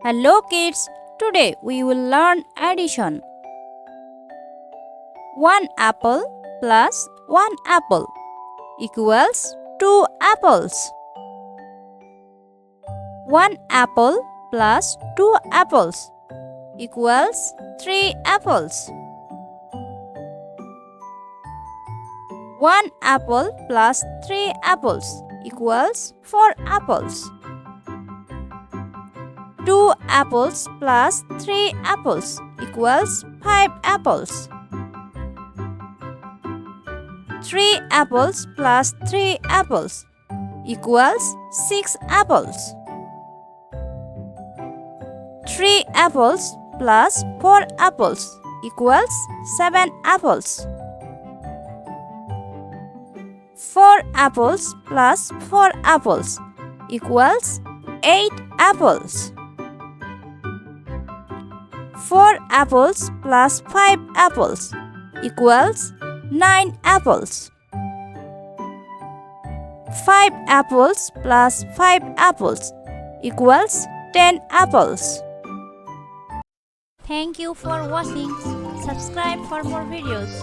Hello kids, today we will learn addition. 1 apple plus 1 apple equals 2 apples. 1 apple plus 2 apples equals 3 apples. 1 apple plus 3 apples equals 4 apples. 2 apples plus 3 apples equals 5 apples. 3 apples plus 3 apples equals 6 apples. 3 apples plus 4 apples equals 7 apples. 4 apples plus 4 apples equals 8 apples. 4 apples plus 5 apples equals 9 apples. 5 apples plus 5 apples equals 10 apples. Thank you for watching. Subscribe for more videos.